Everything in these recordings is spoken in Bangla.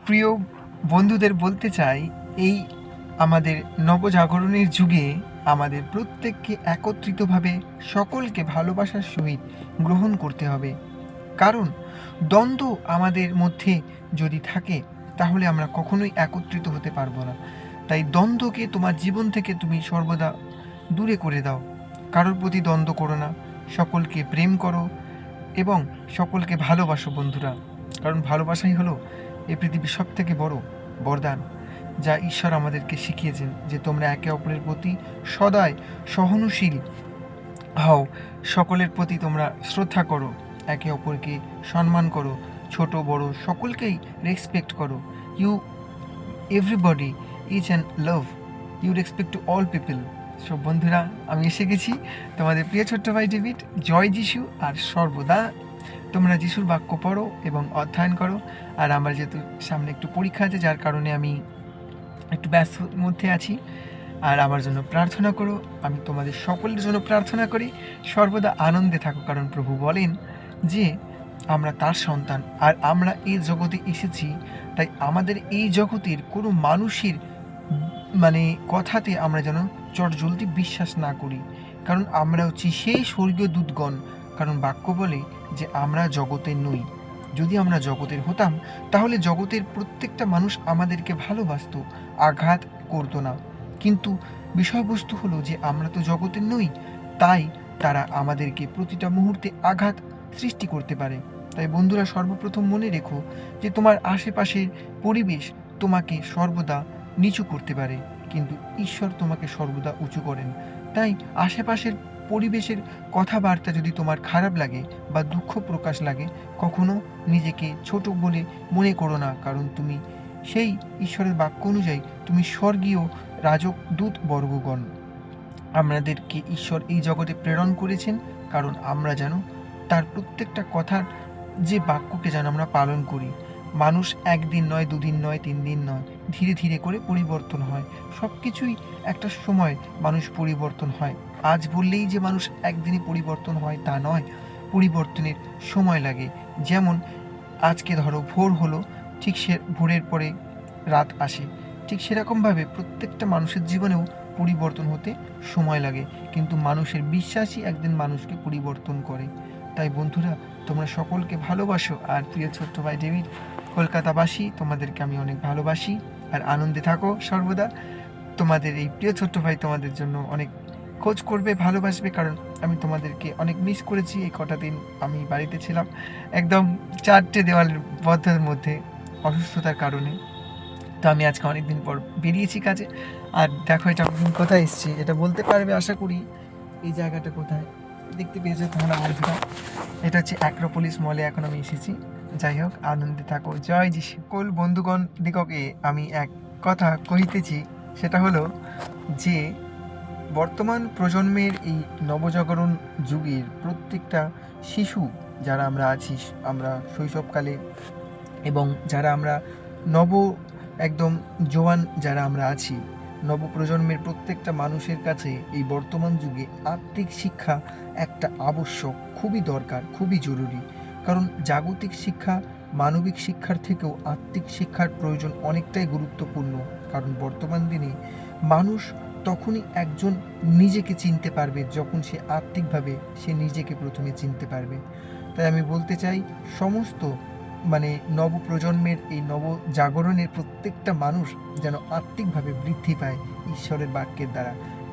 প্রিয় বন্ধুদের বলতে চাই, এই আমাদের নবজাগরণের যুগে আমাদের প্রত্যেককে একত্রিতভাবে সকলকে ভালোবাসার সহিত গ্রহণ করতে হবে। কারণ দ্বন্দ্ব আমাদের মধ্যে যদি থাকে তাহলে আমরা কখনোই একত্রিত হতে পারবো না। তাই দ্বন্দ্বকে তোমার জীবন থেকে তুমি সর্বদা দূরে করে দাও। কারোর প্রতি দ্বন্দ্ব করো না, সকলকে প্রেম করো এবং সকলকে ভালোবাসো বন্ধুরা। কারণ ভালোবাসাই হলো এই পৃথিবীর সবথেকে বড় বরদান, যা ঈশ্বর আমাদেরকে শিখিয়েছেন, যে তোমরা একে অপরের প্রতি সদাই সহনশীল হও, সকলের প্রতি তোমরা শ্রদ্ধা করো, একে অপরকে সম্মান করো, ছোট বড় সকলকেই রেসপেক্ট করো। You everybody each and love, you respect to all people. সব বন্ধুরা, আমি এসে গেছি, তোমাদের প্রিয় ছোট্ট ভাই ডেভিড। জয় যিশু, আর সর্বদা তোমরা যিশুর বাক্য পড়ো এবং অধ্যয়ন করো। আর আমার যেহেতু সামনে একটু পরীক্ষা আছে, যার কারণে আমি একটু ব্যস্তর মধ্যে আছি, আর আমার জন্য প্রার্থনা করো। আমি তোমাদের সকলের জন্য প্রার্থনা করি, সর্বদা আনন্দে থাকো। কারণ প্রভু বলেন যে আমরা তার সন্তান, আর আমরা এই জগতে এসেছি, তাই আমাদের এই জগতের কোনো মানুষের কথাতে আমরা যেন চটজলদি বিশ্বাস না করি। কারণ আমরা হচ্ছি সেই স্বর্গীয় দূতগণ। কারণ বাক্য বলে যে আমরা জগতের নই। যদি আমরা জগতের হতাম তাহলে জগতের প্রত্যেকটা মানুষ আমাদেরকে ভালোবাসতো, আঘাত করতো না। কিন্তু বিষয়বস্তু হলো যে আমরা তো জগতের নই, তাই তারা আমাদেরকে প্রতিটা মুহূর্তে আঘাত সৃষ্টি করতে পারে। তাই বন্ধুরা, সর্বপ্রথম মনে রেখো যে তোমার আশেপাশের পরিবেশ তোমাকে সর্বদা নিচু করতে পারে, কিন্তু ঈশ্বর তোমাকে সর্বদা উঁচু করেন। তাই আশেপাশের পরিবেশের কথাবার্তা যদি তোমার খারাপ লাগে বা দুঃখ প্রকাশ লাগে, কখনো নিজেকে ছোট বলে মনে করো না। কারণ তুমি সেই ঈশ্বরের বাক্য অনুযায়ী তুমি স্বর্গীয় রাজদূত বর্গগণ। আমাদেরকে ঈশ্বর এই জগতে প্রেরণ করেছেন কারণ আমরা যেন তার প্রত্যেকটা কথার যে বাক্যকে যেন আমরা পালন করি। মানুষ একদিন নয়, দুদিন নয়, 3 দিন নয়, ধীরে ধীরে করে পরিবর্তন হয়। সব কিছুই একটা সময় মানুষ পরিবর্তন হয়। আজ বললেই যে মানুষ একদিনে পরিবর্তন হয় তা নয়, পরিবর্তনের সময় লাগে। যেমন আজকে ধরো ভোর হলো, ঠিক সে ভোরের পরে রাত আসে, ঠিক সেরকমভাবে প্রত্যেকটা মানুষের জীবনেও পরিবর্তন হতে সময় লাগে, কিন্তু মানুষের বিশ্বাসই একদিন মানুষকে পরিবর্তন করে। তাই বন্ধুরা, তোমরা সকলকে ভালোবাসো। আর প্রিয় ছোট্ট ভাই ডেভিড, কলকাতাবাসী, তোমাদেরকে আমি অনেক ভালোবাসি। আর আনন্দে থাকো সর্বদা। তোমাদের এই প্রিয় ছোট্ট ভাই তোমাদের জন্য অনেক খোঁজ করবে, ভালোবাসবে। কারণ আমি তোমাদেরকে অনেক মিস করেছি। এই কটা দিন আমি বাড়িতে ছিলাম, একদম 4টে দেওয়াল বদ্ধের মধ্যে, অসুস্থতার কারণে। তো আমি আজকে অনেক দিন পর বেরিয়েছি কাজে। আর দেখো এটা কোথায় এসেছি, এটা বলতে পারবে আশা করি। এই জায়গাটা কোথায় দেখতে পেয়েছো তোমরা বন্ধুরা? এটা হচ্ছে অ্যাক্রোপলিস মলে এখন আমি এসেছি। যাই হোক, আনন্দে থাকো। জয় যিশু। সকল বন্ধুগণ দিগকে আমি এক কথা কহিতেছি, সেটা হলো যে বর্তমান প্রজন্মের এই নবজাগরণ যুগের প্রত্যেকটা শিশু যারা আমরা আছি, আমরা শৈশবকালে, এবং যারা আমরা নব একদম জোয়ান যারা আমরা আছি, নবপ্রজন্মের প্রত্যেকটা মানুষের কাছে এই বর্তমান যুগে আত্মিক শিক্ষা একটা আবশ্যক, খুবই দরকার, খুবই জরুরি। কারণ জাগতিক শিক্ষা, মানবিক শিক্ষার থেকেও আত্মিক শিক্ষার প্রয়োজন অনেকটাই গুরুত্বপূর্ণ। কারণ বর্তমান দিনে মানুষ তখনই একজন নিজেকে চিনতে পারবে যখন সে আত্মিকভাবে সে নিজেকে প্রথমে চিনতে পারবে। তাই আমি বলতে চাই, সমস্ত নবপ্রজন্মের এই নবজাগরণের প্রত্যেকটা মানুষ যেন আত্মিকভাবে বৃদ্ধি পায় ঈশ্বরের বাক্যের দ্বারা।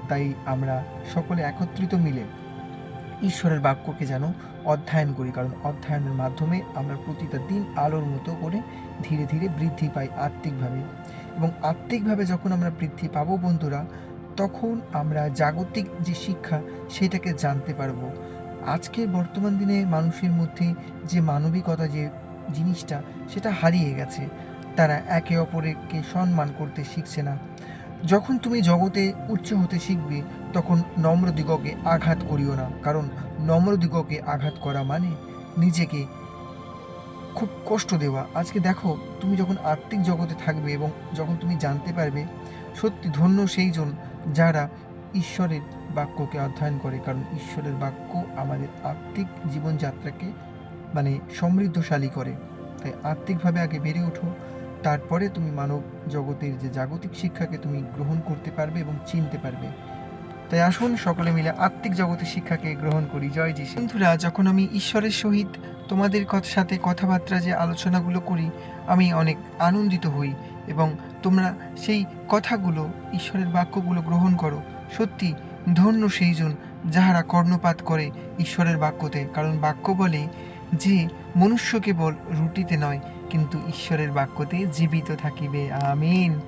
তাই আমরা সকলে একত্রিত মিলে ঈশ্বরের বাক্যকে যেন অধ্যয়ন করি। কারণ অধ্যয়নের মাধ্যমে আমরা প্রতিটা দিন আলোর মতো করে ধীরে ধীরে বৃদ্ধি পাই আত্মিকভাবে। এবং আত্মিকভাবে যখন আমরা বৃদ্ধি পাবো বন্ধুরা, তখন আমরা জাগতিক যে শিক্ষা সেটাকে জানতে পারবো। আজকের বর্তমান দিনে মানুষের মধ্যে যে মানবিকতা যে জিনিসটা, সেটা হারিয়ে গেছে। তারা একে অপরকে সম্মান করতে শিখছে না। যখন তুমি জগতে উচ্চ হতে শিখবে, তখন নম্র দিগকে আঘাত করিও না। কারণ নম্র দিগকে আঘাত করা মানে নিজেকে খুব কষ্ট দেওয়া। আজকে দেখো, তুমি যখন আত্মিক জগতে থাকবে এবং যখন তুমি জানতে পারবে, সত্যি ধন্য সেই জন যারা ঈশ্বরের বাক্যকে অধ্যয়ন করে। কারণ ঈশ্বরের বাক্য আমাদের আত্মিক জীবনযাত্রাকে সমৃদ্ধশালী করে। তাই আত্মিকভাবে আগে বেড়ে ওঠো, তারপরে তুমি মানব জগতের যে জাগতিক শিক্ষাকে তুমি গ্রহণ করতে পারবে এবং চিনতে পারবে। তাই আসুন সকলে মিলে আত্মিক জগতের শিক্ষাকে গ্রহণ করি। জয় যিশু। বন্ধুরা, যখন আমি ঈশ্বরের সহিত তোমাদের সাথে কথাবার্তা যে আলোচনাগুলো করি, আমি অনেক আনন্দিত হই এবং তোমরা সেই কথাগুলো, ঈশ্বরের বাক্যগুলো গ্রহণ করো। সত্যি ধন্য সেইজন যাহারা কর্ণপাত করে ঈশ্বরের বাক্যতে, কারণ বাক্য বলে যে মনুষ্য কেবল রুটিতে নয় কিন্তু ঈশ্বরের বাক্যতে জীবিত থাকিবে। আমিন।